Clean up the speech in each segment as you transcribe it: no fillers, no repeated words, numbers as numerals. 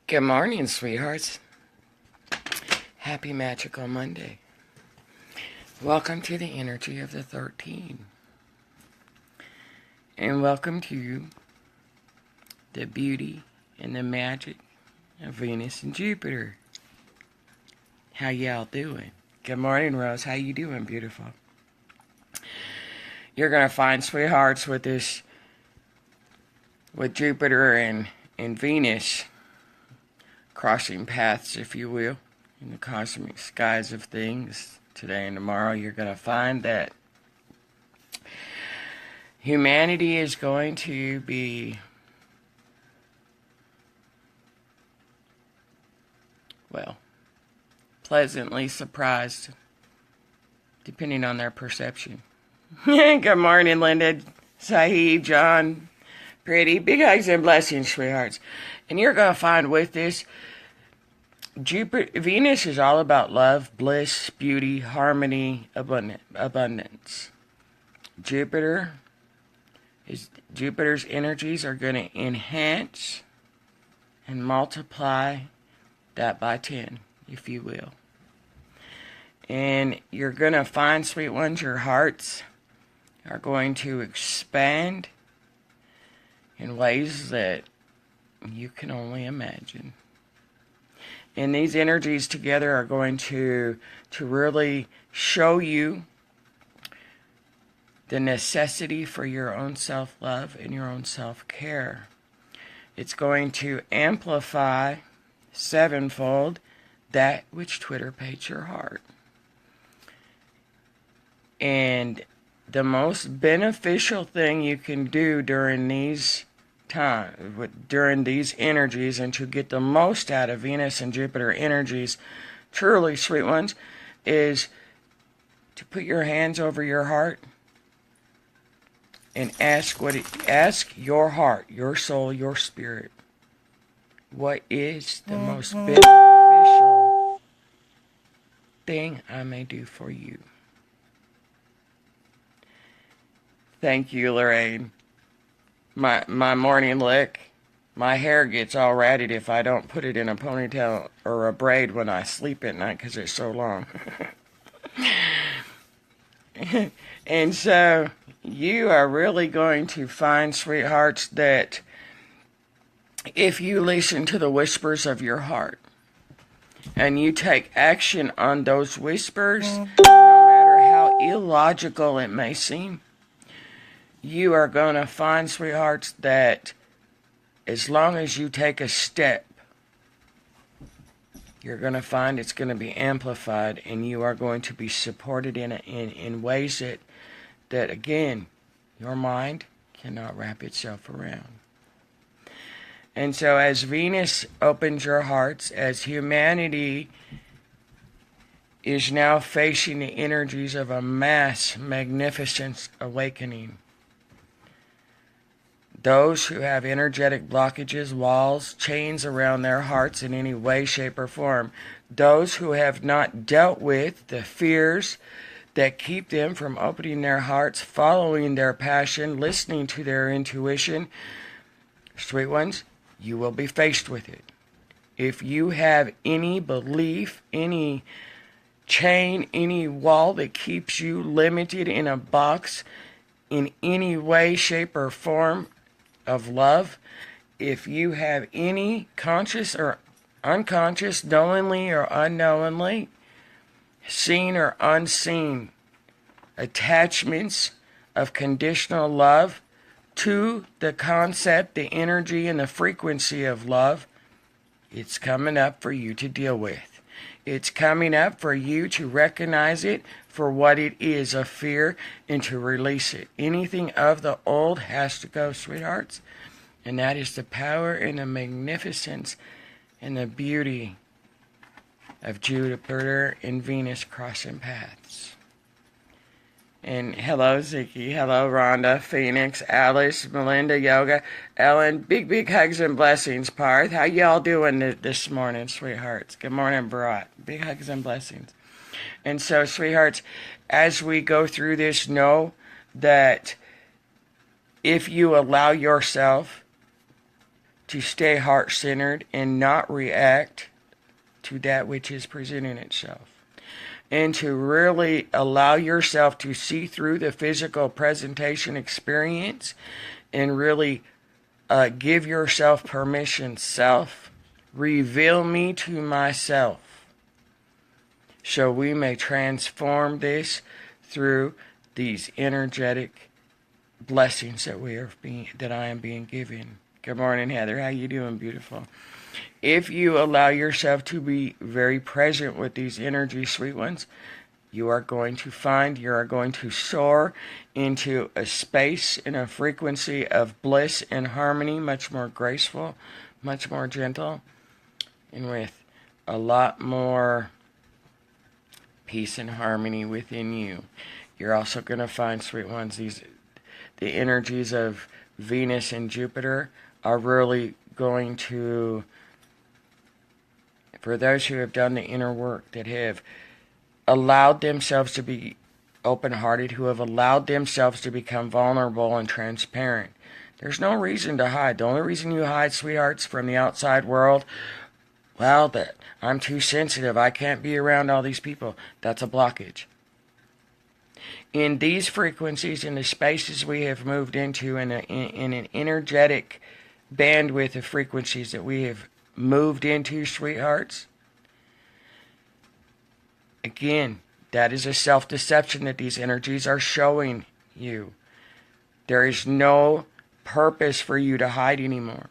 Good morning, sweethearts. Happy Magical Monday. Welcome to the energy of the 13. And welcome to the beauty and the magic of Venus and Jupiter. How y'all doing? Good morning, Rose. How you doing, beautiful? You're going to find, sweethearts, with Jupiter and Venus crossing paths, if you will, in the cosmic skies of things today and tomorrow, you're going to find that humanity is going to be, well, pleasantly surprised, depending on their perception. Good morning, Linda, Saeed, John, Pretty. Big hugs and blessings, sweethearts. And you're going to find with this, Venus is all about love, bliss, beauty, harmony, abundance. Jupiter's energies are going to enhance and multiply that by 10, if you will. And you're going to find, sweet ones, your hearts are going to expand in ways that you can only imagine. And these energies together are going to really show you the necessity for your own self-love and your own self-care. It's going to amplify sevenfold that which twitterpates your heart. And the most beneficial thing you can do during these energies, and to get the most out of Venus and Jupiter energies, truly, sweet ones, is to put your hands over your heart and ask your heart, your soul, your spirit, what is the most beneficial thing I may do for you? Thank you, Lorraine. My morning lick, my hair gets all ratted if I don't put it in a ponytail or a braid when I sleep at night because it's so long. And so you are really going to find, sweethearts, that if you listen to the whispers of your heart and you take action on those whispers, no matter how illogical it may seem, you are going to find, sweethearts, that as long as you take a step, you're going to find it's going to be amplified, and you are going to be supported in ways that, again, your mind cannot wrap itself around. And so as Venus opens your hearts, as humanity is now facing the energies of a mass, magnificent awakening, those who have energetic blockages, walls, chains around their hearts in any way, shape, or form, those who have not dealt with the fears that keep them from opening their hearts, following their passion, listening to their intuition, sweet ones, you will be faced with it. If you have any belief, any chain, any wall that keeps you limited in a box in any way, shape, or form of love, if you have any conscious or unconscious, knowingly or unknowingly, seen or unseen attachments of conditional love to the concept, the energy, and the frequency of love, it's coming up for you to deal with. It's coming up for you to recognize it for what it is, a fear, and to release it. Anything of the old has to go, sweethearts. And that is the power and the magnificence and the beauty of Jupiter and Venus crossing paths. And hello, Ziki. Hello, Rhonda, Phoenix, Alice, Melinda, Yoga, Ellen. Big hugs and blessings, Parth. How y'all doing this morning, sweethearts? Good morning, Bharat. Big hugs and blessings. And so, sweethearts, as we go through this, know that if you allow yourself to stay heart-centered and not react to that which is presenting itself. And to really allow yourself to see through the physical presentation experience and really give yourself permission. Self, reveal me to myself, so we may transform this through these energetic blessings that I am being given. Good morning, Heather. How you doing, beautiful? If you allow yourself to be very present with these energies, sweet ones, you are going to soar into a space and a frequency of bliss and harmony, much more graceful, much more gentle, and with a lot more peace and harmony within you. You're also going to find, sweet ones, the energies of Venus and Jupiter are really going to, for those who have done the inner work, that have allowed themselves to be open-hearted, who have allowed themselves to become vulnerable and transparent. There's no reason to hide. The only reason you hide, sweethearts, from the outside world, well, that I'm too sensitive, I can't be around all these people. That's a blockage. In these frequencies, in the spaces we have moved into, in an energetic bandwidth of frequencies that we have moved into, sweethearts, again, that is a self-deception that these energies are showing you. There is no purpose for you to hide anymore.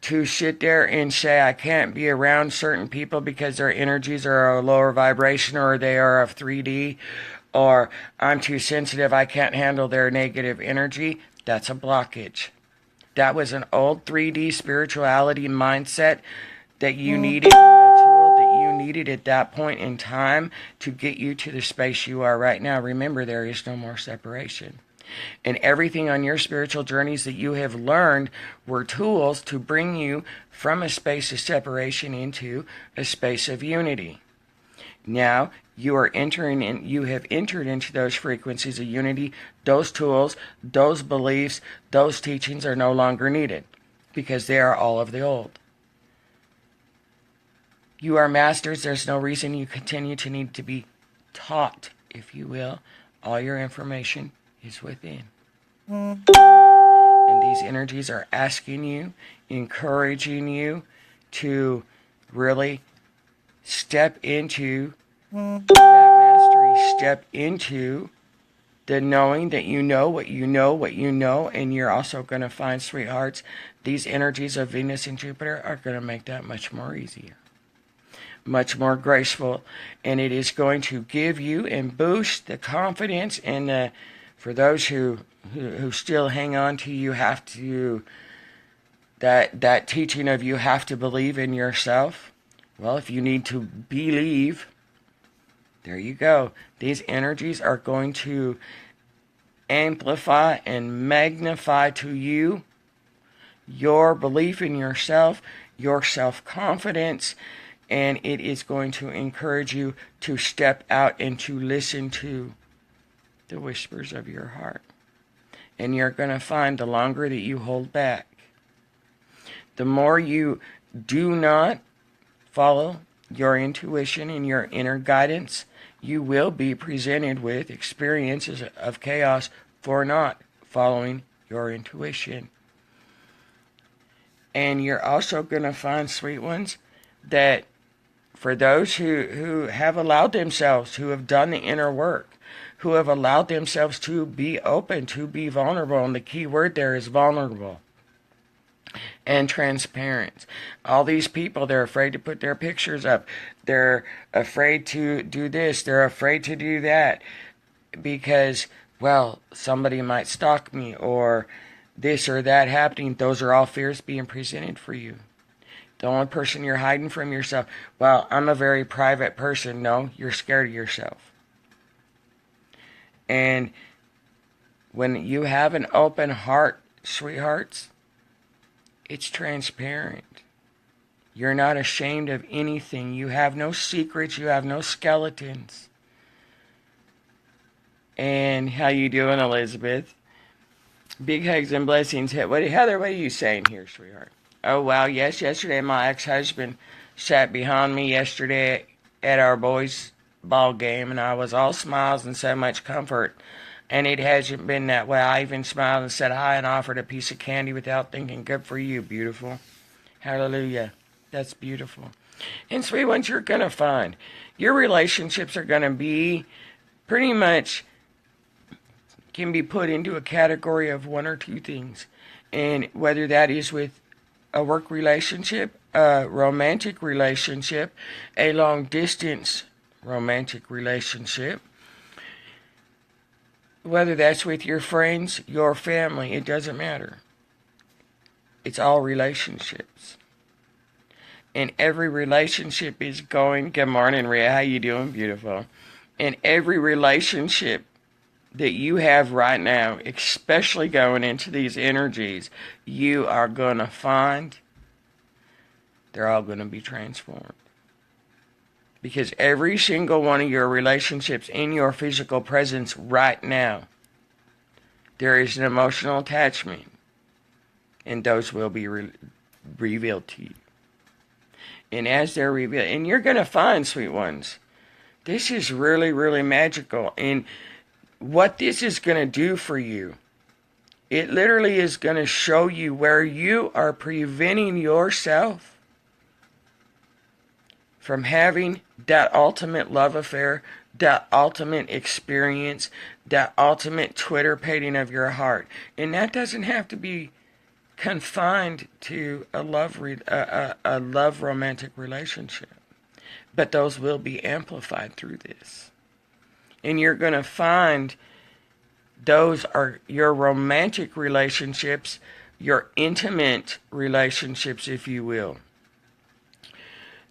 To sit there and say, I can't be around certain people because their energies are a lower vibration, or they are of 3D, or I'm too sensitive, I can't handle their negative energy, that's a blockage. That was an old 3D spirituality mindset that you needed, a tool that you needed at that point in time to get you to the space you are right now. Remember, there is no more separation. And everything on your spiritual journeys that you have learned were tools to bring you from a space of separation into a space of unity. Now, you have entered into those frequencies of unity. Those tools, those beliefs, those teachings are no longer needed because they are all of the old. You are masters. There's no reason you continue to need to be taught, if you will. All your information is within. And these energies are asking you, encouraging you to really step into that mastery, step into the knowing that you know what you know, what you know, and you're also going to find, sweethearts, these energies of Venus and Jupiter are going to make that much more easier, much more graceful, and it is going to give you and boost the confidence. And for those who still hang on to, you have to, that teaching of you have to believe in yourself. Well, if you need to believe, there you go. These energies are going to amplify and magnify to you your belief in yourself, your self-confidence, and it is going to encourage you to step out and to listen to the whispers of your heart. And you're going to find the longer that you hold back, the more you do not follow your intuition and your inner guidance, you will be presented with experiences of chaos for not following your intuition. And you're also going to find, sweet ones, that for those who have allowed themselves, who have done the inner work, who have allowed themselves to be open, to be vulnerable, and the key word there is vulnerable and transparent. All these people, they're afraid to put their pictures up. They're afraid to do this. They're afraid to do that because, well, somebody might stalk me or this or that happening. Those are all fears being presented for you. The only person you're hiding from yourself, well, I'm a very private person. No, you're scared of yourself. And when you have an open heart, sweethearts, it's transparent. You're not ashamed of anything. You have no secrets. You have no skeletons. And how you doing, Elizabeth? Big hugs and blessings. Heather, what are you saying here, sweetheart? Oh, wow, yes, yesterday my ex-husband sat behind me yesterday at our boys' ball game, and I was all smiles and so much comfort. And it hasn't been that way. I even smiled and said hi and offered a piece of candy without thinking, good for you, beautiful. Hallelujah. That's beautiful. And sweet ones, you're going to find your relationships are going to be pretty much can be put into a category of one or two things. And whether that is with a work relationship, a romantic relationship, a long distance romantic relationship, whether that's with your friends, your family, it doesn't matter. It's all relationships. And every relationship is going, good morning, Rhea, how you doing? Beautiful. And every relationship that you have right now, especially going into these energies, you are going to find they're all going to be transformed. Because every single one of your relationships in your physical presence right now, there is an emotional attachment. And those will be revealed to you. And as they're revealed, and you're going to find, sweet ones, this is really, really magical. And what this is going to do for you, it literally is going to show you where you are preventing yourself from having that ultimate love affair, that ultimate experience, that ultimate Twitter painting of your heart. And that doesn't have to be confined to a love romantic relationship, but those will be amplified through this. And you're going to find those are your romantic relationships, your intimate relationships, if you will.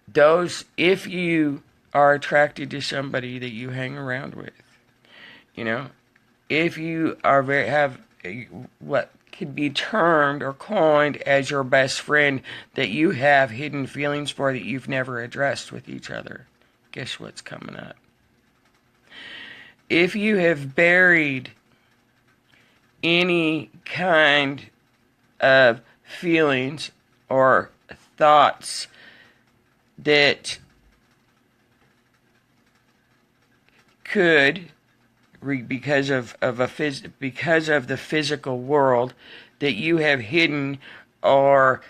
Those, if you are attracted to somebody that you hang around with, if you are have what could be termed or coined as your best friend that you have hidden feelings for that you've never addressed with each other, guess what's coming up? If you have buried any kind of feelings or thoughts that could, because of the physical world that you have hidden, or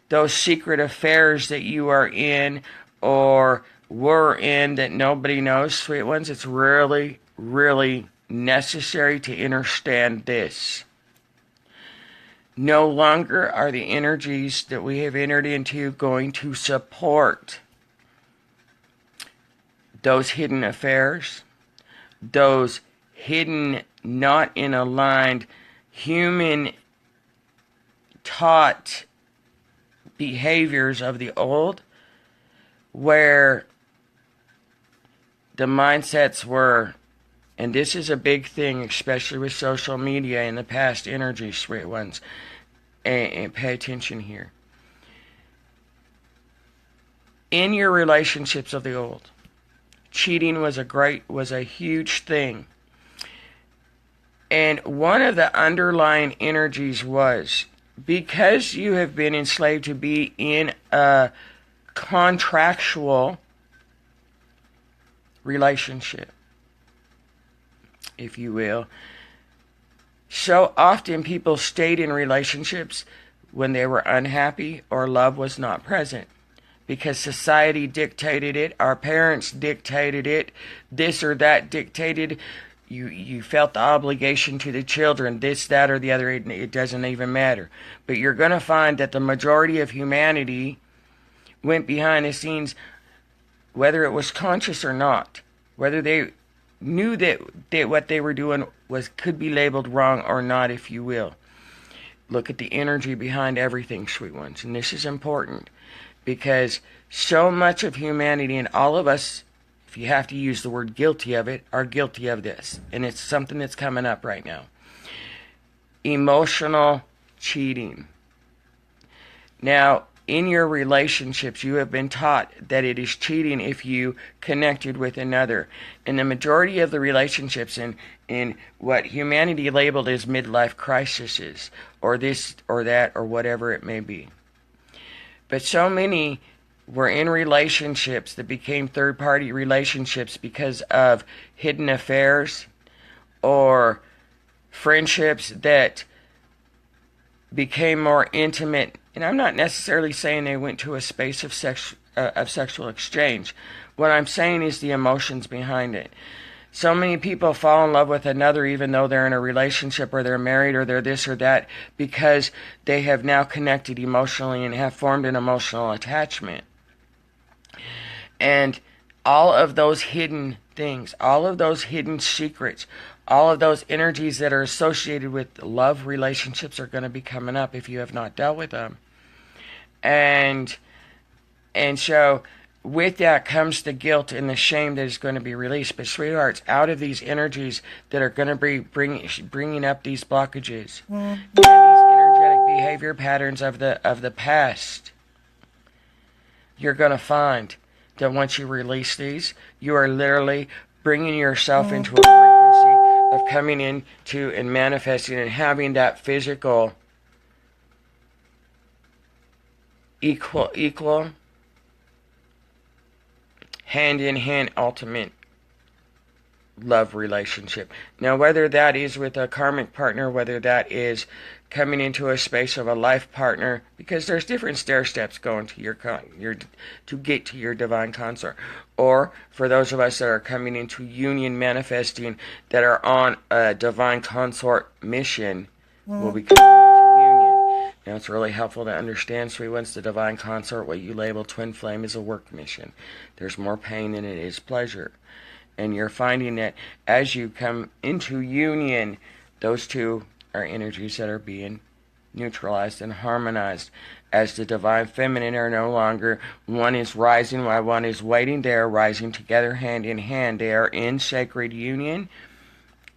those secret affairs that you are in or were in that nobody knows, sweet ones, it's really, really necessary to understand this. No longer are the energies that we have entered into going to support those hidden affairs, those hidden, not in aligned, human taught behaviors of the old, where the mindsets were, and this is a big thing, especially with social media in the past energy, sweet ones, and pay attention here. In your relationships of the old, cheating was a huge thing. And one of the underlying energies was, because you have been enslaved to be in a contractual relationship, if you will, so often people stayed in relationships when they were unhappy or love was not present. Because society dictated it, our parents dictated it, this or that dictated. You felt the obligation to the children, this, that, or the other, it doesn't even matter. But you're going to find that the majority of humanity went behind the scenes, whether it was conscious or not, whether they knew that what they were doing could be labeled wrong or not, if you will. Look at the energy behind everything, sweet ones. And this is important, because so much of humanity, and all of us, if you have to use the word guilty of it, are guilty of this. And it's something that's coming up right now. Emotional cheating. Now, in your relationships, you have been taught that it is cheating if you connected with another. And the majority of the relationships in what humanity labeled as midlife crises, or this or that, or whatever it may be, But so many were in relationships that became third-party relationships because of hidden affairs or friendships that became more intimate. And I'm not necessarily saying they went to a space of sexual exchange. What I'm saying is the emotions behind it. So many people fall in love with another even though they're in a relationship or they're married or they're this or that because they have now connected emotionally and have formed an emotional attachment. And all of those hidden things, all of those hidden secrets, all of those energies that are associated with love relationships are going to be coming up if you have not dealt with them. And so with that comes the guilt and the shame that is going to be released. But sweethearts, out of these energies that are going to be bringing up these blockages, and these energetic behavior patterns of the past, you're going to find that once you release these, you are literally bringing yourself into a frequency of coming into and manifesting and having that physical equal hand-in-hand ultimate love relationship. Now, whether that is with a karmic partner, whether that is coming into a space of a life partner, because there's different stair steps going to your to get to your divine consort, or for those of us that are coming into union manifesting that are on a divine consort mission, will be coming into union. Now, it's really helpful to understand, sweet ones, the divine consort, what you label twin flame, is a work mission. There's more pain than it is pleasure. And you're finding that as you come into union, those two are energies that are being neutralized and harmonized. As the divine feminine are no longer, one is rising while one is waiting. They are rising together hand in hand. They are in sacred union.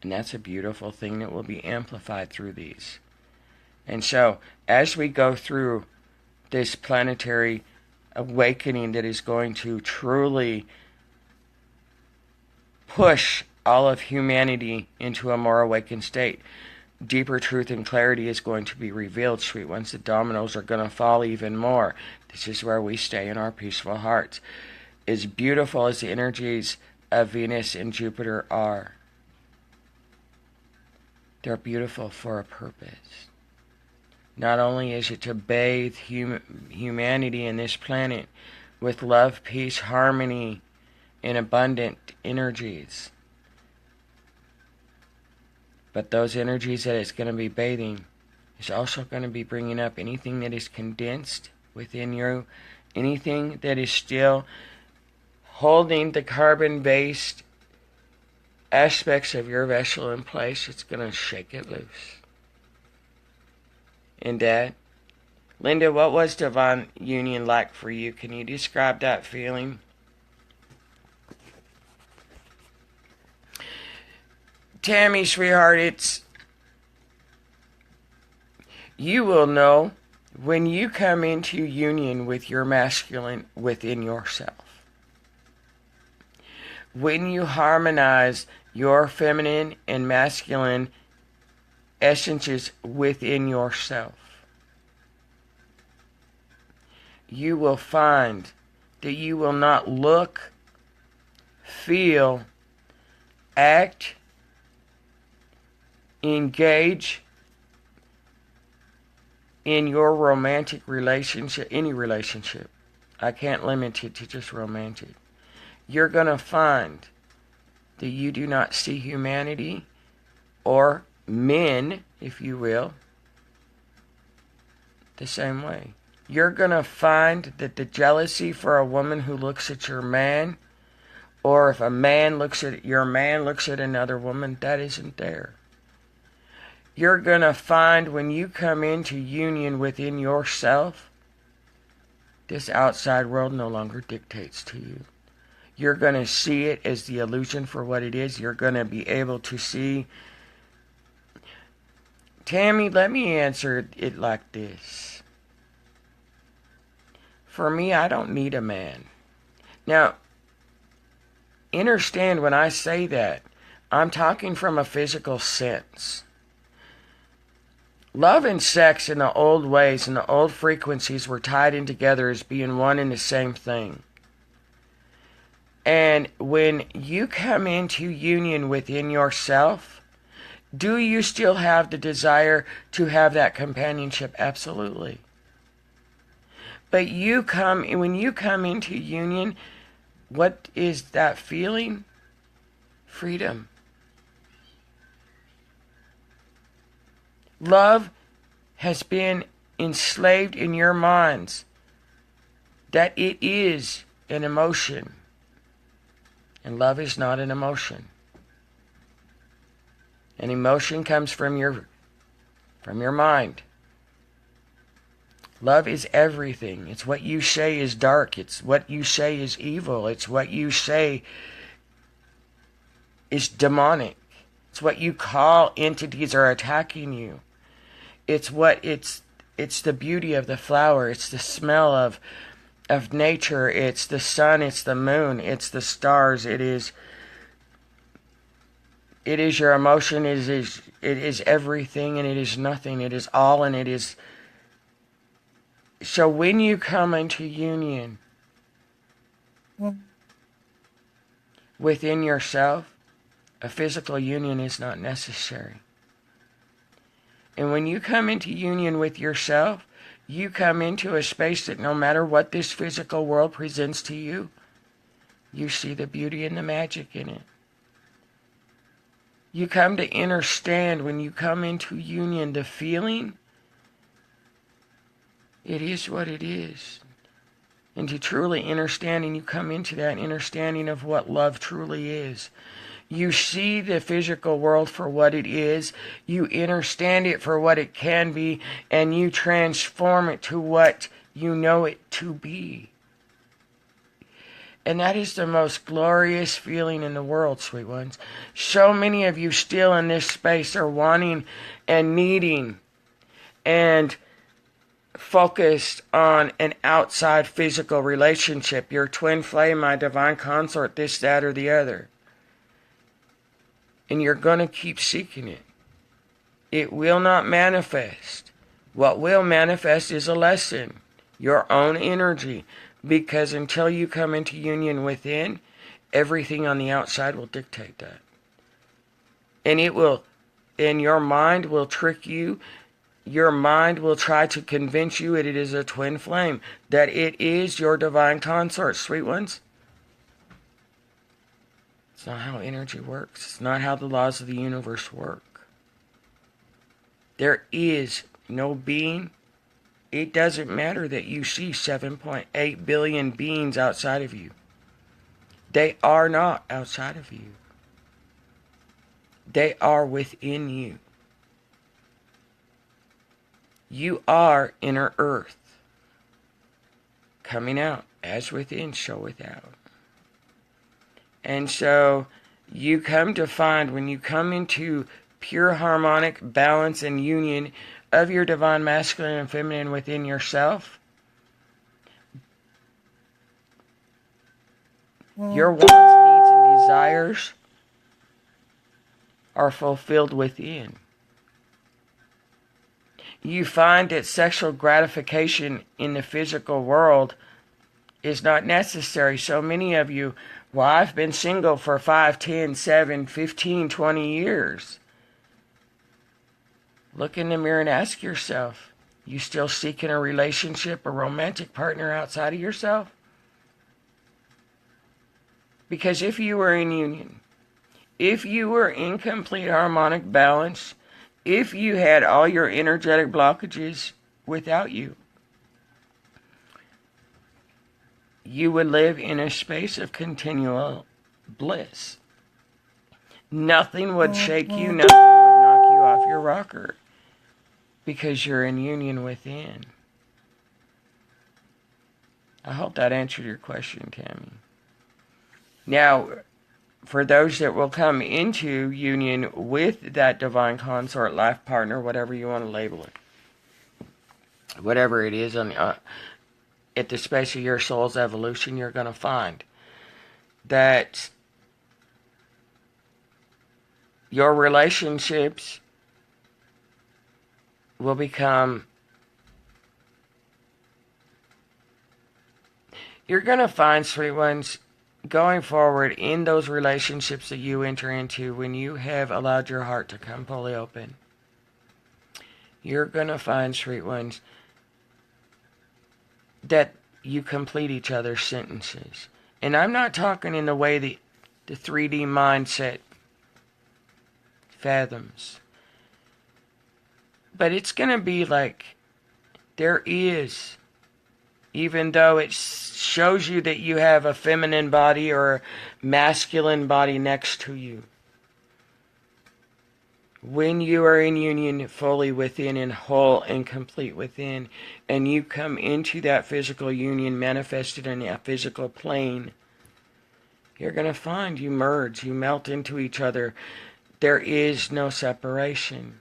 And that's a beautiful thing that will be amplified through these. And so, as we go through this planetary awakening that is going to truly push all of humanity into a more awakened state, deeper truth and clarity is going to be revealed, sweet ones. The dominoes are going to fall even more. This is where we stay in our peaceful hearts. As beautiful as the energies of Venus and Jupiter are, they're beautiful for a purpose. Not only is it to bathe humanity in this planet with love, peace, harmony, and abundant energies, but those energies that it's going to be bathing is also going to be bringing up anything that is condensed within you, anything that is still holding the carbon-based aspects of your vessel in place. It's going to shake it loose. And Dad, Linda, what was divine union like for you? Can you describe that feeling? Tammy, sweetheart, you will know when you come into union with your masculine within yourself. When you harmonize your feminine and masculine essences within yourself, you will find that you will not look, feel, act, engage in your romantic relationship, any relationship. I can't limit it to just romantic. You're going to find that you do not see humanity or men, if you will, the same way. You're going to find that the jealousy for a woman who looks at your man, or if a man looks at your man looks at another woman, that isn't there. You're going to find when you come into union within yourself, this outside world no longer dictates to you. You're going to see it as the illusion for what it is. You're going to be able to see. Tammy, let me answer it like this. For me, I don't need a man. Now, understand when I say that, I'm talking from a physical sense. Love and sex in the old ways and the old frequencies were tied in together as being one and the same thing. And when you come into union within yourself, do you still have the desire to have that companionship? Absolutely. But when you come into union, what is that feeling? Freedom. Love has been enslaved in your minds that it is an emotion. And love is not an emotion. An emotion comes from your mind. Love is everything. It's what you say is dark. It's what you say is evil. It's what you say is demonic. It's what you call entities are attacking you. It's the beauty of the flower. It's the smell of nature. It's the sun. It's the moon. It's the stars. It is your emotion. It is everything, and it is nothing. It is all, and it is. So when you come into union within yourself, a physical union is not necessary. And when you come into union with yourself, you come into a space that no matter what this physical world presents to you, you see the beauty and the magic in it. You come to understand when you come into union, the feeling, it is what it is. And to truly understand, and you come into that understanding of what love truly is. You see the physical world for what it is. You understand it for what it can be. And you transform it to what you know it to be. And that is the most glorious feeling in the world, sweet ones. So many of you still in this space are wanting and needing and focused on an outside physical relationship. Your twin flame, my divine consort, this, that, or the other. And you're going to keep seeking it. It will not manifest. What will manifest is a lesson. Your own energy. Because until you come into union within, everything on the outside will dictate that. And your mind will trick you. Your mind will try to convince you that it is a twin flame. That it is your divine consort, sweet ones. It's not how energy works. It's not how the laws of the universe work. There is no being. It doesn't matter that you see 7.8 billion beings outside of you. They are not outside of you. They are within you. You are inner earth. Coming out as within, so without. And so you come to find when you come into pure harmonic balance and union of your divine masculine and feminine within yourself, your wants, needs, and desires are fulfilled within. You find that sexual gratification in the physical world is not necessary. So many of you, well, I've been single for 5, 10, 7, 15, 20 years. Look in the mirror and ask yourself, you still seeking a relationship, a romantic partner outside of yourself? Because if you were in union, if you were in complete harmonic balance, if you had all your energetic blockages without you, you would live in a space of continual bliss. Nothing would shake you, nothing would knock you off your rocker. Because you're in union within. I hope that answered your question, Tammy. Now, for those that will come into union with that divine consort, life partner, whatever you want to label it, whatever it is, at the space of your soul's evolution, you're going to find that your relationships will become, you're going to find, sweet ones, going forward in those relationships that you enter into when you have allowed your heart to come fully open. You're going to find, sweet ones, that you complete each other's sentences. And I'm not talking in the way the 3D mindset fathoms. But it's going to be like there is, even though it shows you that you have a feminine body or a masculine body next to you. When you are in union fully within and whole and complete within, and you come into that physical union manifested in a physical plane, you're going to find you merge, you melt into each other. There is no separation,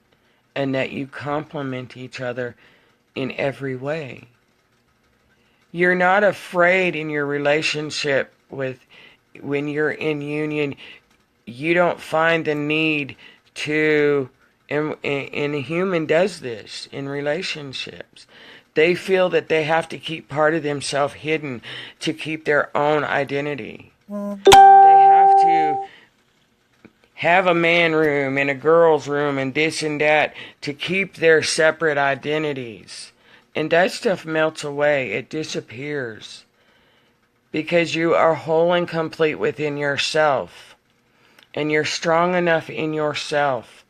and that you complement each other in every way. You're not afraid in your relationship when you're in union. You don't find the need to, and a human does this in relationships. They feel that they have to keep part of themselves hidden to keep their own identity. They have to have a man room and a girl's room and this and that to keep their separate identities. And that stuff melts away. It disappears. Because you are whole and complete within yourself. And you're strong enough in yourself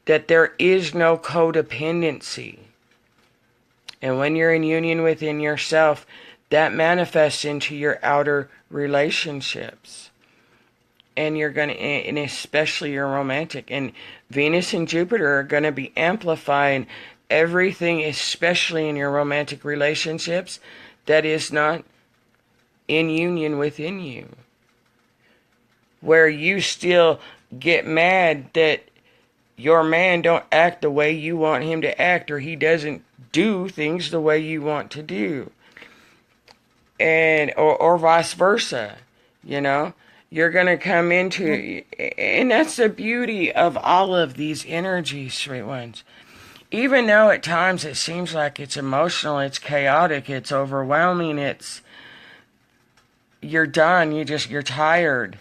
that there is no codependency. And when you're in union within yourself, that manifests into your outer relationships. And you're going to, and especially your romantic. And Venus and Jupiter are going to be amplifying everything, especially in your romantic relationships, that is not in union within you. Where you still get mad that your man don't act the way you want him to act, or he doesn't do things the way you want to do. And or vice versa, you know. You're going to come into, and that's the beauty of all of these energies, sweet ones. Even though at times it seems like it's emotional, it's chaotic, it's overwhelming, you're done, you're tired.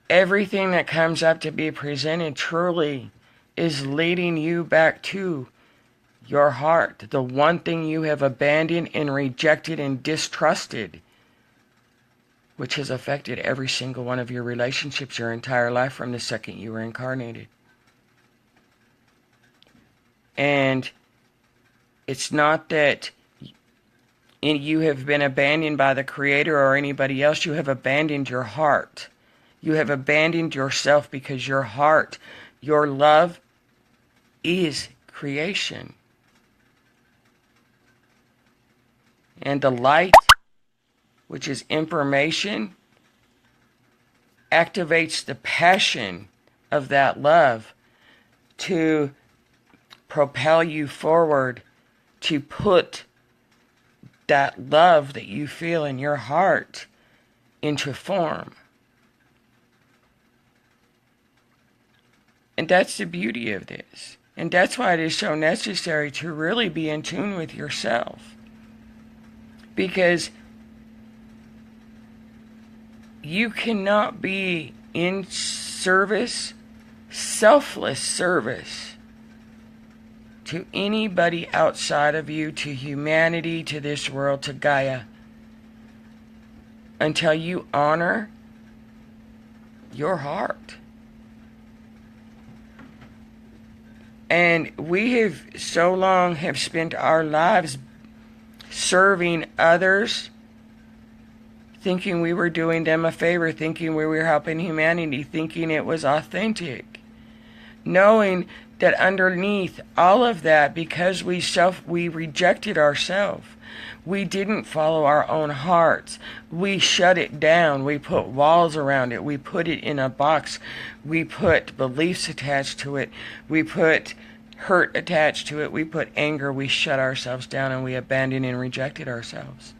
Everything that comes up to be presented truly is leading you back to your heart, the one thing you have abandoned and rejected and distrusted, which has affected every single one of your relationships your entire life from the second you were incarnated. And it's not that you have been abandoned by the Creator or anybody else. You have abandoned your heart. You have abandoned yourself because your heart, your love, is creation. And the light, which is information, activates the passion of that love to propel you forward, to put that love that you feel in your heart into form. And that's the beauty of this. And that's why it is so necessary to really be in tune with yourself. Because you cannot be in service, selfless service, to anybody outside of you, to humanity, to this world, to Gaia, until you honor your heart. And we have so long have spent our lives serving others, thinking we were doing them a favor, thinking we were helping humanity, thinking it was authentic, knowing that underneath all of that, because we rejected ourselves, we didn't follow our own hearts, we shut it down, we put walls around it, we put it in a box, we put beliefs attached to it, we put hurt attached to it, we put anger, we shut ourselves down, and we abandoned and rejected ourselves.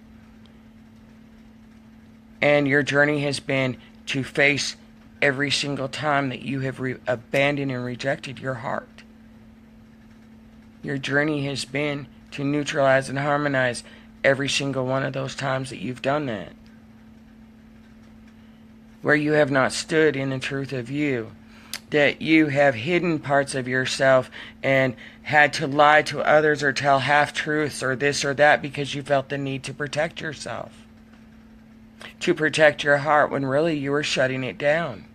And your journey has been to face every single time that you have abandoned and rejected your heart. Your journey has been to neutralize and harmonize every single one of those times that you've done that. Where you have not stood in the truth of you. That you have hidden parts of yourself and had to lie to others or tell half-truths or this or that because you felt the need to protect yourself. To protect your heart when really you were shutting it down.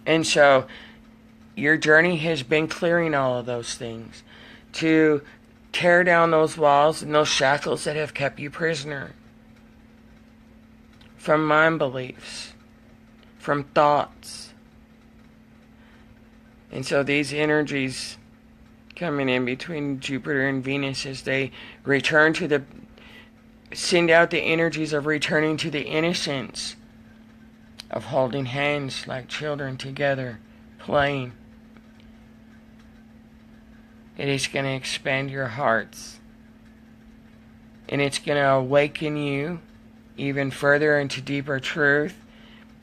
And so your journey has been clearing all of those things. To tear down those walls and those shackles that have kept you prisoner. From mind beliefs. From thoughts. And so these energies coming in between Jupiter and Venus as they return to the, send out the energies of returning to the innocence of holding hands like children together, playing. It is going to expand your hearts. And it's going to awaken you even further into deeper truth.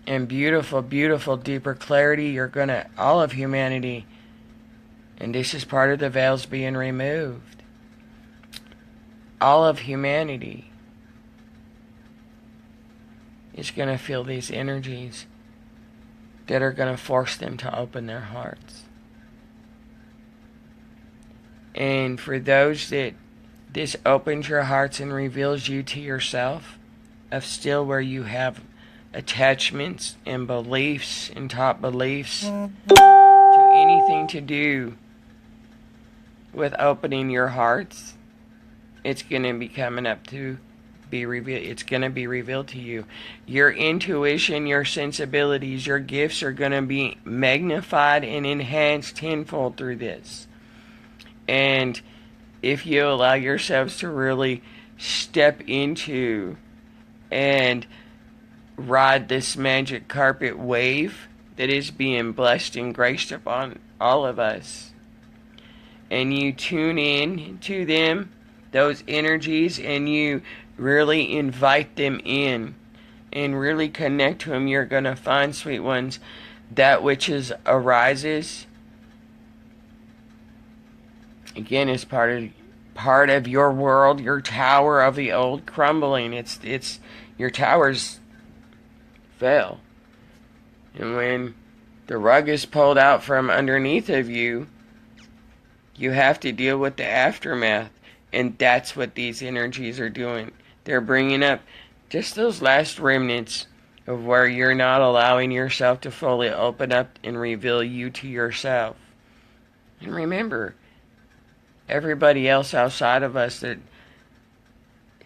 And beautiful, beautiful, deeper clarity. You're going to, all of humanity, and this is part of the veils being removed. All of humanity is going to feel these energies that are going to force them to open their hearts. And for those that this opens your hearts and reveals you to yourself, of still where you have attachments and beliefs and top beliefs to anything to do with opening your hearts, it's going to be coming up to be revealed. It's going to be revealed to you. Your intuition, your sensibilities, your gifts are going to be magnified and enhanced tenfold through this. And if you allow yourselves to really step into and ride this magic carpet wave that is being blessed and graced upon all of us, and you tune in to them, those energies, and you really invite them in and really connect to them, you're going to find, sweet ones, that which arises again is part of your world, your tower of the old crumbling. It's your towers fell. And when the rug is pulled out from underneath of you, you have to deal with the aftermath. And that's what these energies are doing. They're bringing up just those last remnants of where you're not allowing yourself to fully open up and reveal you to yourself. And remember, everybody else outside of us that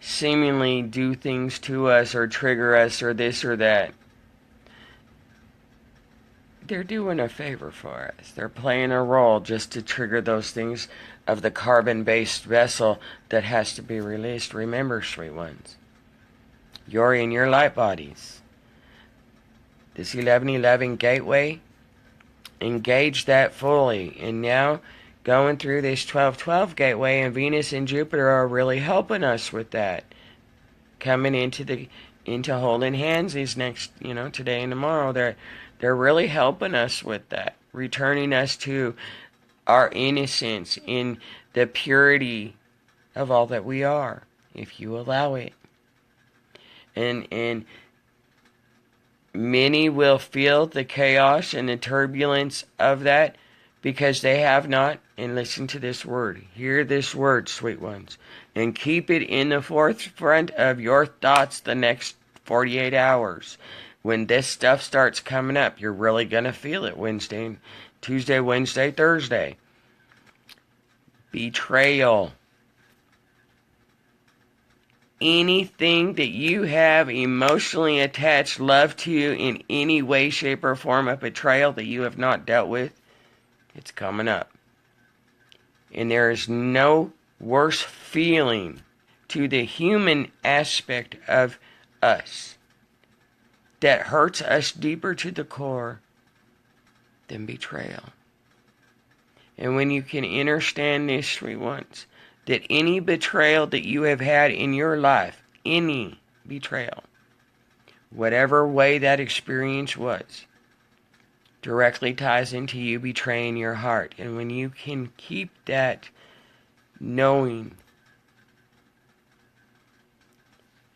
seemingly do things to us or trigger us or this or that, they're doing a favor for us. They're playing a role just to trigger those things of the carbon-based vessel that has to be released. Remember, sweet ones, you're in your light bodies. This 1111 gateway, engage that fully. And now, going through this 1212 gateway, and Venus and Jupiter are really helping us with that. Coming into holding hands these next, today and tomorrow, they're really helping us with that, returning us to our innocence in the purity of all that we are, if you allow it. And many will feel the chaos and the turbulence of that because they have not, and listen to this word, hear this word, sweet ones, and keep it in the forefront of your thoughts the next 48 hours. When this stuff starts coming up, you're really going to feel it Tuesday, Wednesday, Thursday. Betrayal. Anything that you have emotionally attached love to in any way, shape, or form of betrayal that you have not dealt with, it's coming up. And there is no worse feeling to the human aspect of us that hurts us deeper to the core than betrayal. And when you can understand this, sweet ones, that any betrayal that you have had in your life, any betrayal, whatever way that experience was, directly ties into you betraying your heart. And when you can keep that knowing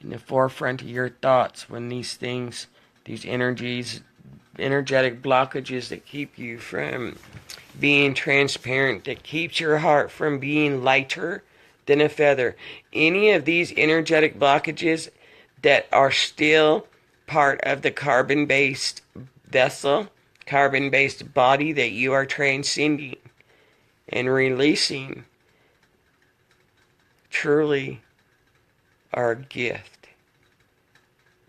in the forefront of your thoughts, when these things, these energies, energetic blockages that keep you from being transparent, that keeps your heart from being lighter than a feather, any of these energetic blockages that are still part of the carbon-based vessel, carbon-based body that you are transcending and releasing, truly are a gift.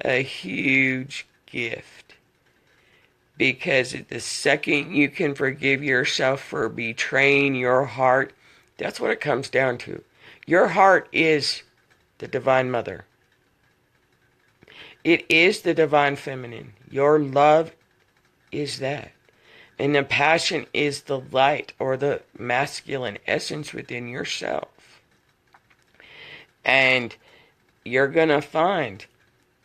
A huge gift. Because the second you can forgive yourself for betraying your heart, that's what it comes down to. Your heart is the Divine Mother. It is the Divine Feminine. Your love is that. And the passion is the light or the masculine essence within yourself. And you're going to find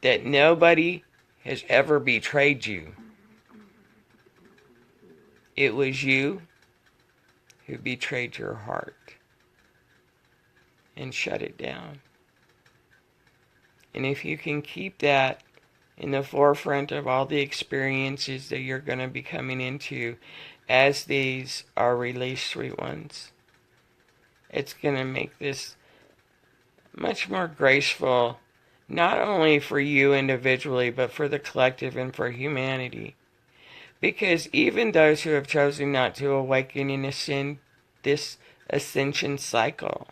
that nobody has ever betrayed you. It was you who betrayed your heart and shut it down. And if you can keep that in the forefront of all the experiences that you're going to be coming into as these are released, sweet ones, it's going to make this much more graceful, not only for you individually, but for the collective and for humanity. Because even those who have chosen not to awaken and ascend this ascension cycle,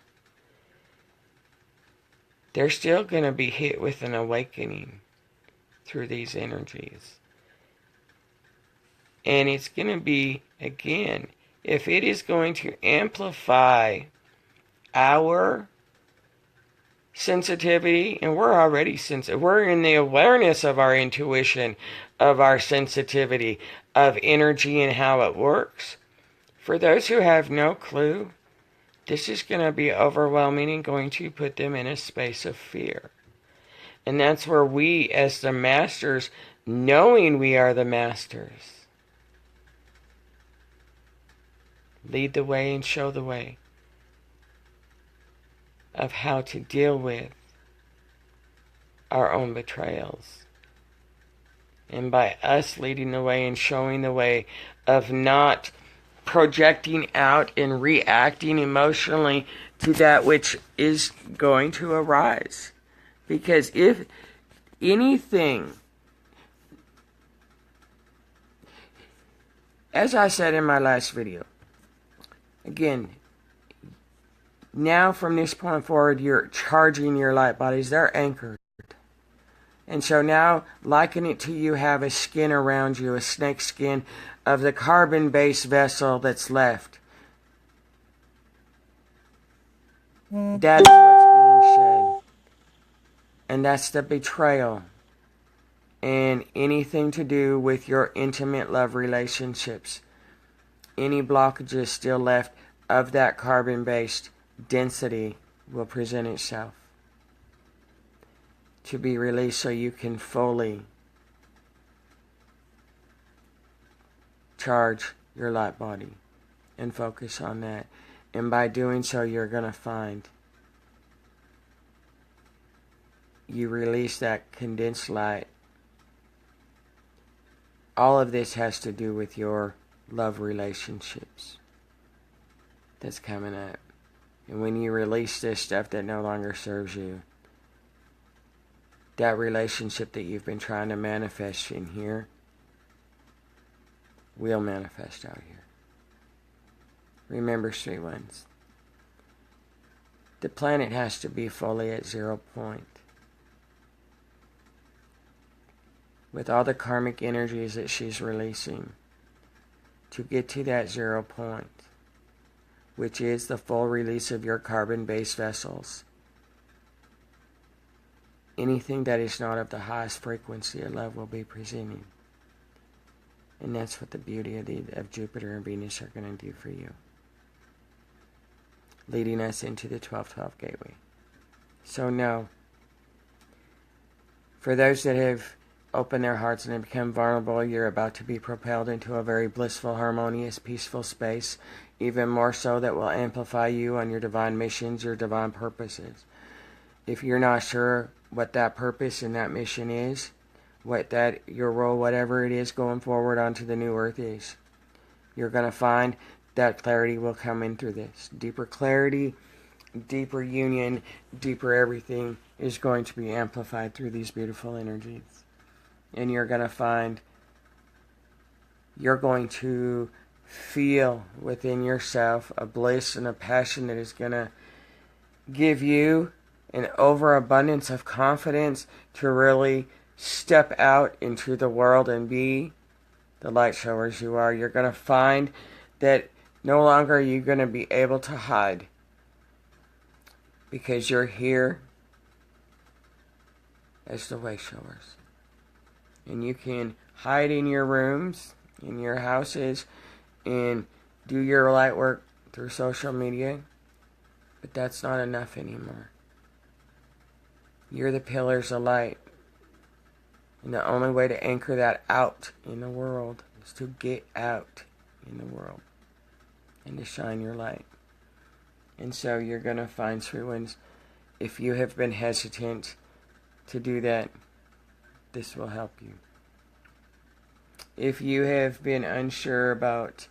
they're still going to be hit with an awakening through these energies. And it's going to be, again, if it is going to amplify our sensitivity, and we're already sensitive, we're in the awareness of our intuition, of our sensitivity, of energy and how it works. For those who have no clue, this is going to be overwhelming and going to put them in a space of fear. And that's where we, as the masters, knowing we are the masters, lead the way and show the way of how to deal with our own betrayals. And by us leading the way and showing the way of not projecting out and reacting emotionally to that which is going to arise. Because if anything, as I said in my last video, again, now from this point forward, you're charging your light bodies. They're anchored. And so now, liken it to you have a skin around you, a snake skin of the carbon-based vessel that's left. That is what's being shed. And that's the betrayal. And anything to do with your intimate love relationships. Any blockages still left of that carbon-based density will present itself to be released so you can fully charge your light body and focus on that. And by doing so, you're going to find you release that condensed light. All of this has to do with your love relationships that's coming up. And when you release this stuff that no longer serves you, that relationship that you've been trying to manifest in here will manifest out here. Remember, sweet ones, the planet has to be fully at 0 point. With all the karmic energies that she's releasing, to get to that 0 point, which is the full release of your carbon-based vessels. Anything that is not of the highest frequency of love will be presenting. And that's what the beauty of Jupiter and Venus are going to do for you. Leading us into the 1212 gateway. So no, for those that have open their hearts and they become vulnerable, you're about to be propelled into a very blissful, harmonious, peaceful space, even more so that will amplify you on your divine missions, your divine purposes. If you're not sure what that purpose and that mission is, what that your role, whatever it is going forward onto the new earth is, you're going to find that clarity will come in through this. Deeper clarity, deeper union, deeper everything is going to be amplified through these beautiful energies. And you're going to find you're going to feel within yourself a bliss and a passion that is going to give you an overabundance of confidence to really step out into the world and be the light showers you are. You're going to find that no longer are you going to be able to hide, because you're here as the way showers. And you can hide in your rooms, in your houses, and do your light work through social media, but that's not enough anymore. You're the pillars of light. And the only way to anchor that out in the world is to get out in the world and to shine your light. And so you're going to find, sweet ones, if you have been hesitant to do that, this will help you. If you have been unsure about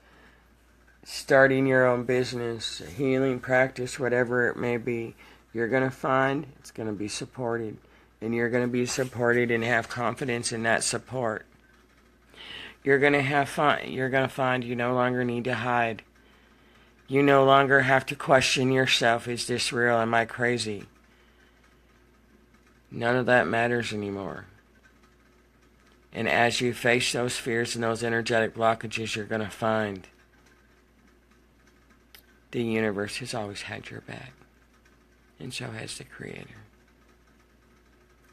starting your own business, healing practice, whatever it may be, you're going to find it's going to be supported. And you're going to be supported and have confidence in that support. You're going to find you no longer need to hide. You no longer have to question yourself, is this real? Am I crazy? None of that matters anymore. And as you face those fears and those energetic blockages, you're going to find the universe has always had your back. And so has the Creator.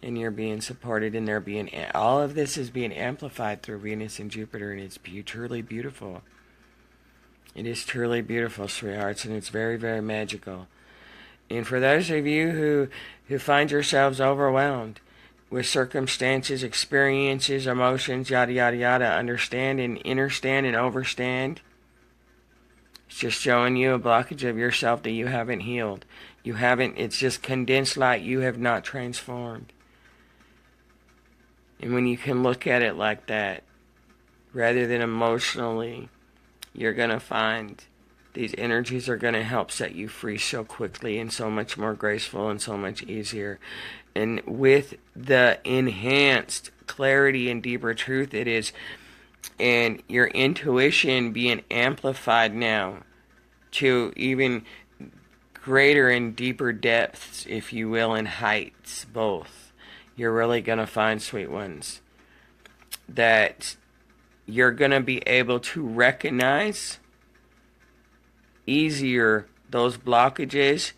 And you're being supported, and all of this is being amplified through Venus and Jupiter, and it's truly beautiful. It is truly beautiful, sweethearts, and it's very, very magical. And for those of you who find yourselves overwhelmed with circumstances, experiences, emotions, yada, yada, yada, understand and understand and overstand, it's just showing you a blockage of yourself that you haven't healed. It's just condensed light. You have not transformed. And when you can look at it like that, rather than emotionally, you're going to find these energies are going to help set you free so quickly and so much more graceful and so much easier. And with the enhanced clarity and deeper truth it is, and your intuition being amplified now to even greater and deeper depths, if you will, and heights, both. You're really going to find, sweet ones, that you're going to be able to recognize easier those blockages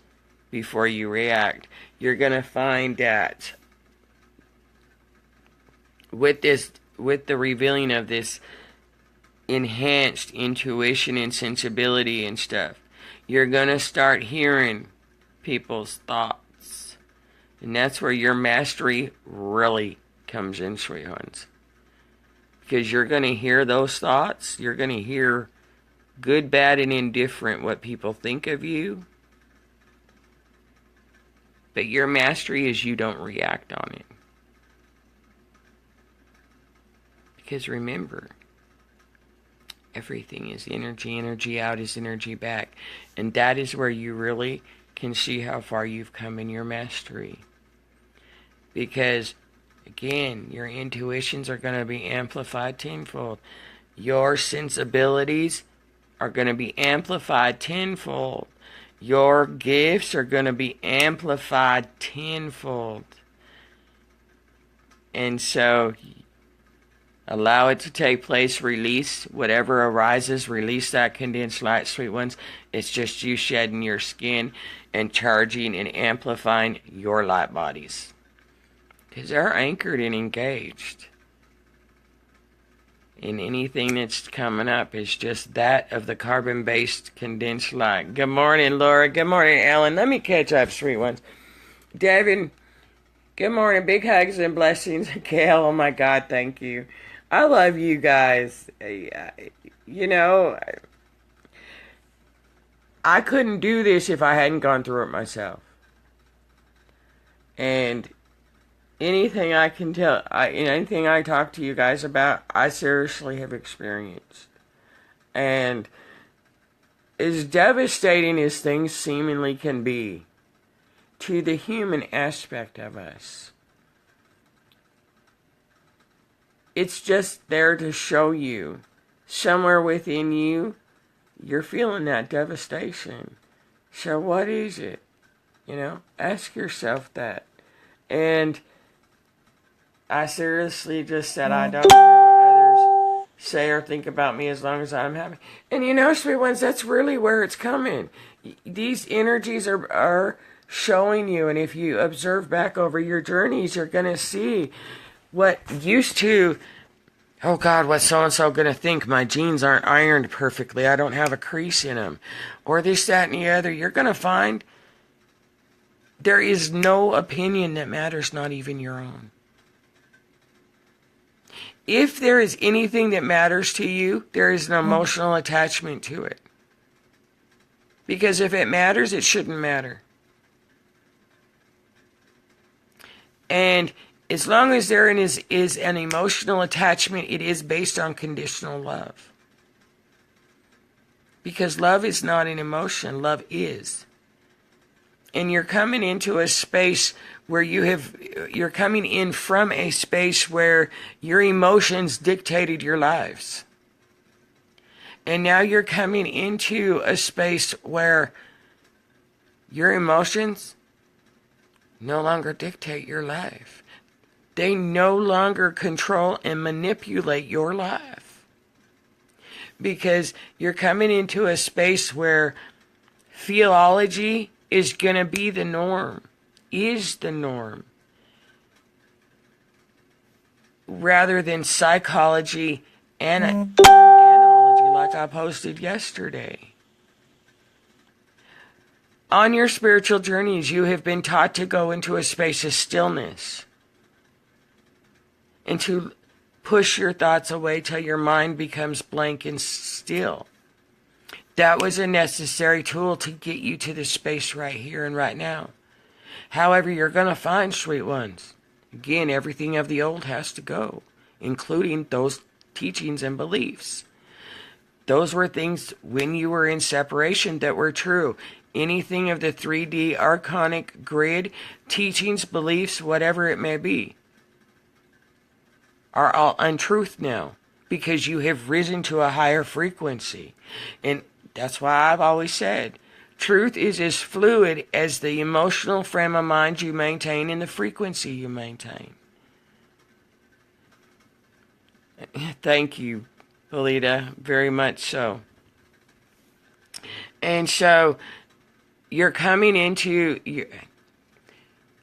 before you react. You're going to find that with the revealing of this enhanced intuition and sensibility and stuff, you're going to start hearing people's thoughts. And that's where your mastery really comes in, sweet ones. Because you're going to hear those thoughts. You're going to hear good, bad, and indifferent what people think of you. But your mastery is you don't react on it. Because remember, everything is energy. Energy out is energy back. And that is where you really can see how far you've come in your mastery. Because, again, your intuitions are going to be amplified tenfold. Your sensibilities are going to be amplified tenfold. Your gifts are going to be amplified tenfold. And so, allow it to take place. Release whatever arises. Release that condensed light, sweet ones. It's just you shedding your skin and charging and amplifying your light bodies. Because they're anchored and engaged. And anything that's coming up is just that of the carbon-based condensed light. Good morning, Laura. Good morning, Ellen. Let me catch up, sweet ones. Devin, Good morning. Big hugs and blessings. Gail, oh my God, thank you. I love you guys. You know, I couldn't do this if I hadn't gone through it myself. And anything I can tell, anything I talk to you guys about, I seriously have experienced. And as devastating as things seemingly can be to the human aspect of us, it's just there to show you somewhere within you, you're feeling that devastation. So what is it? Ask yourself that. And I seriously just said I don't care what others say or think about me as long as I'm happy. And sweet ones, that's really where it's coming. These energies are showing you, and if you observe back over your journeys, you're going to see what used to, oh God, what's so-and-so going to think? My jeans aren't ironed perfectly. I don't have a crease in them. Or this, that, and the other. You're going to find there is no opinion that matters, not even your own. If there is anything that matters to you, there is an emotional attachment to it. Because if it matters, it shouldn't matter. And as long as there is an emotional attachment, it is based on conditional love. Because love is not an emotion, love is. And you're coming into a space where you're coming in from a space where your emotions dictated your lives. And now you're coming into a space where your emotions no longer dictate your life. They no longer control and manipulate your life. Because you're coming into a space where theology is going to be the norm, is the norm, rather than psychology and analogy like I posted yesterday. On your spiritual journeys, you have been taught to go into a space of stillness and to push your thoughts away till your mind becomes blank and still. That was a necessary tool to get you to the space right here and right now. However, you're going to find, sweet ones, again, everything of the old has to go, including those teachings and beliefs. Those were things when you were in separation that were true. Anything of the 3D archonic grid, teachings, beliefs, whatever it may be, are all untruth now because you have risen to a higher frequency. And that's why I've always said, truth is as fluid as the emotional frame of mind you maintain and the frequency you maintain. Thank you, Belita, very much so. And so, you're coming into,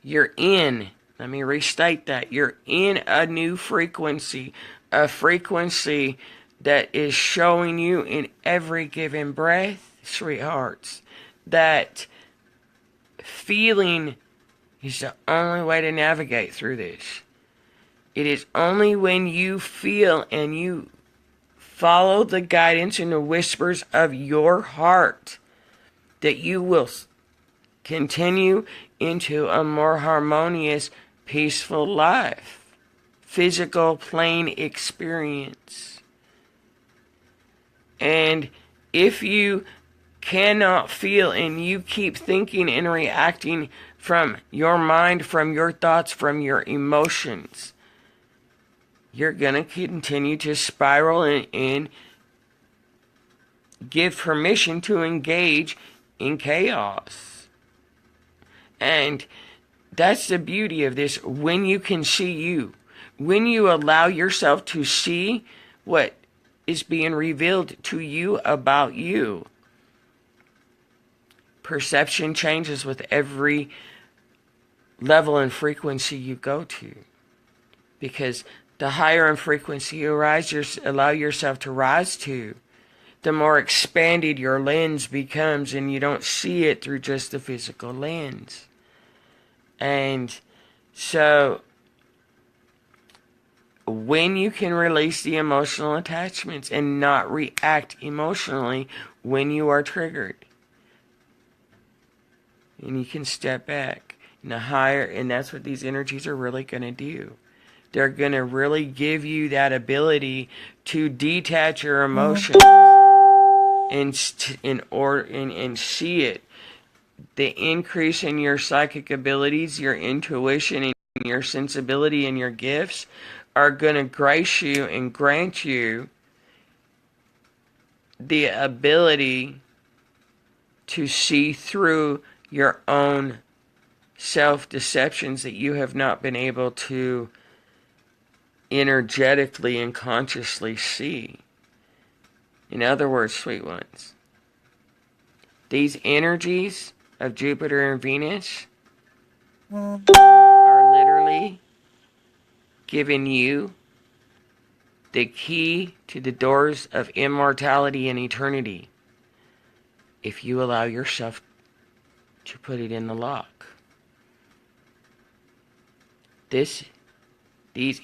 you're in, let me restate that, you're in a new frequency, a frequency that is showing you in every given breath, sweethearts, that feeling is the only way to navigate through this. It is only when you feel and you follow the guidance and the whispers of your heart that you will continue into a more harmonious, peaceful life, physical plane experience. And if you cannot feel and you keep thinking and reacting from your mind, from your thoughts, from your emotions, you're going to continue to spiral and give permission to engage in chaos. And that's the beauty of this. When you can see you, when you allow yourself to see what is being revealed to you about you, perception changes with every level and frequency you go to. Because the higher in frequency you allow yourself to rise to, the more expanded your lens becomes, and you don't see it through just the physical lens. And So, when you can release the emotional attachments and not react emotionally when you are triggered, and you can step back in a higher, and that's what these energies are really going to do. They're going to really give you that ability to detach your emotions and see it. The increase in your psychic abilities, your intuition, and your sensibility and your gifts are going to grace you and grant you the ability to see through your own self-deceptions that you have not been able to energetically and consciously see. In other words, sweet ones, these energies of Jupiter and Venus are literally giving you the key to the doors of immortality and eternity if you allow yourself to put it in the lock. These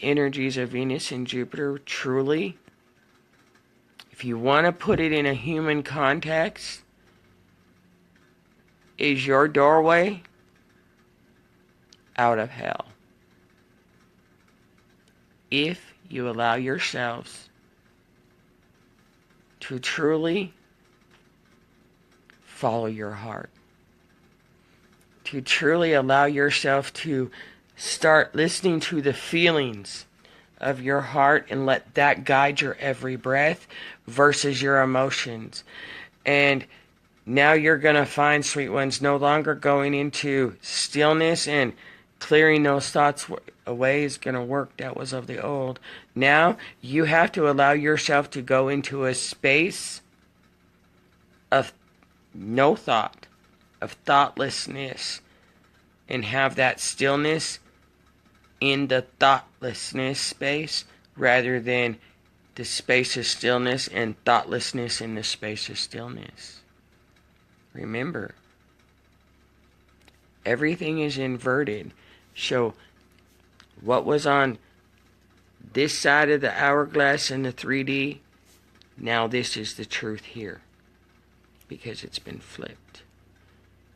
energies of Venus and Jupiter truly, if you want to put it in a human context, is your doorway out of hell. If you allow yourselves to truly follow your heart, to truly allow yourself to start listening to the feelings of your heart and let that guide your every breath versus your emotions. And now you're going to find, sweet ones, no longer going into stillness and clearing those thoughts away is going to work. That was of the old. Now you have to allow yourself to go into a space of no thought, of thoughtlessness, and have that stillness in the thoughtlessness space rather than the space of stillness and thoughtlessness in the space of stillness. Remember, everything is inverted. So what was on this side of the hourglass in the 3D, now this is the truth here, because it's been flipped.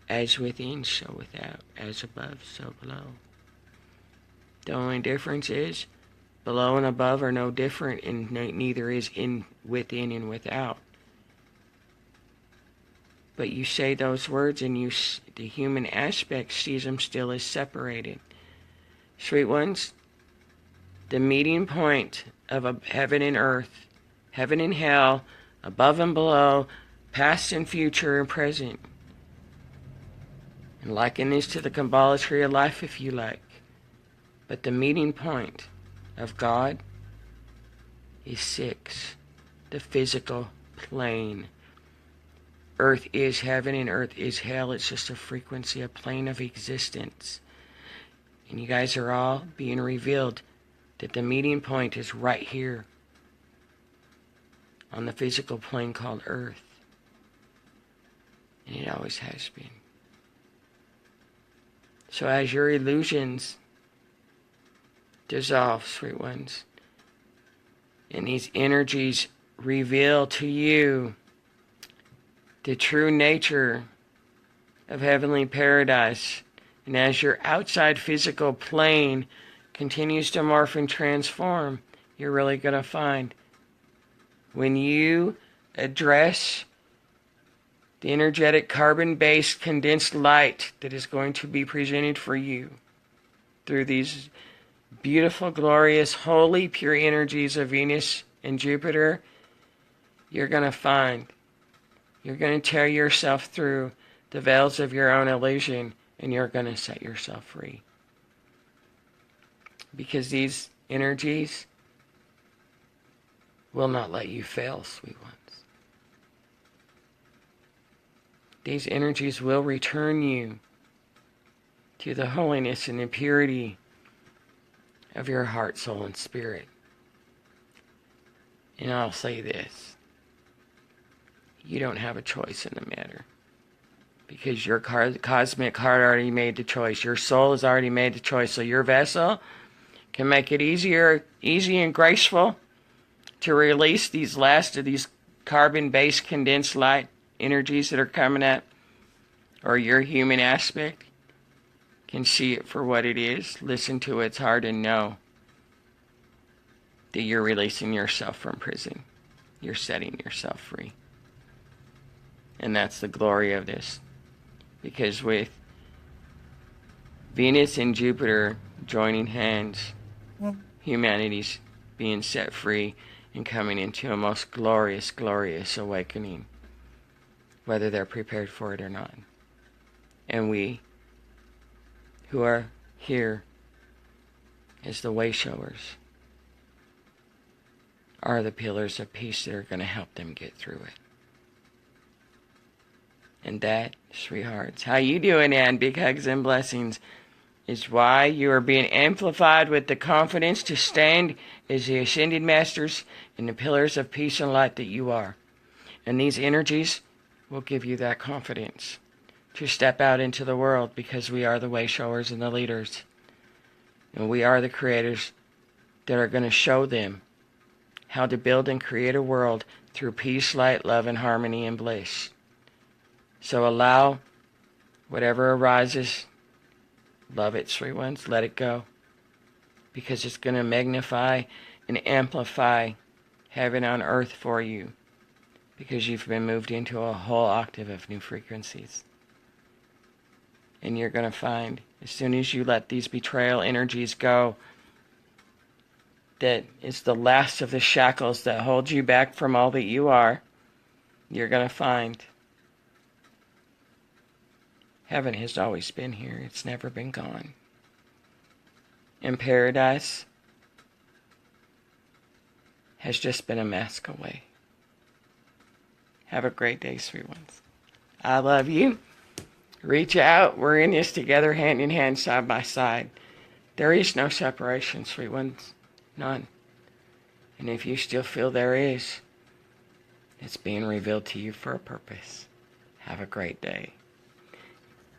As within, so without. As above, so below. The only difference is below and above are no different, and neither is in within and without. But you say those words, and the human aspect sees them still as separated. Sweet ones, the meeting point of heaven and earth, heaven and hell, above and below, past and future and present. And liken this to the Kabbalah tree of life if you like. But the meeting point of God is 6, the physical plane. Earth is heaven and earth is hell. It's just a frequency, a plane of existence. And you guys are all being revealed that the meeting point is right here on the physical plane called Earth. And it always has been. So as your illusions dissolve, sweet ones, and these energies reveal to you the true nature of heavenly paradise, and as your outside physical plane continues to morph and transform, you're really going to find when you address the energetic carbon-based condensed light that is going to be presented for you through these beautiful, glorious, holy, pure energies of Venus and Jupiter, you're going to find, you're going to tear yourself through the veils of your own illusion, and you're going to set yourself free. Because these energies will not let you fail, sweet ones. These energies will return you to the holiness and the purity of your heart, soul, and spirit. And I'll say this: you don't have a choice in the matter, because your cosmic heart already made the choice. Your soul has already made the choice. So your vessel can make it easy and graceful to release these last of these carbon-based condensed light energies that are coming up, or your human aspect can see it for what it is, listen to its heart, and know that you're releasing yourself from prison. You're setting yourself free. And that's the glory of this. Because with Venus and Jupiter joining hands, humanity's being set free and coming into a most glorious, glorious awakening, whether they're prepared for it or not. And we, who are here as the way showers, are the pillars of peace that are going to help them get through it. And that, sweethearts, how you doing, Ann? Big hugs and blessings. Is why you are being amplified with the confidence to stand as the ascended masters and the pillars of peace and light that you are. And these energies will give you that confidence to step out into the world, because we are the way showers and the leaders. And we are the creators that are going to show them how to build and create a world through peace, light, love, and harmony and bliss. So allow whatever arises, love it, sweet ones, let it go. Because it's going to magnify and amplify heaven on earth for you. Because you've been moved into a whole octave of new frequencies. And you're going to find, as soon as you let these betrayal energies go, that it's the last of the shackles that hold you back from all that you are. You're going to find heaven has always been here. It's never been gone. And paradise has just been a mask away. Have a great day, sweet ones. I love you. Reach out. We're in this together, hand in hand, side by side. There is no separation, sweet ones. None. And if you still feel there is, it's being revealed to you for a purpose. Have a great day.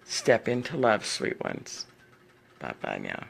Step into love, sweet ones. Bye-bye now.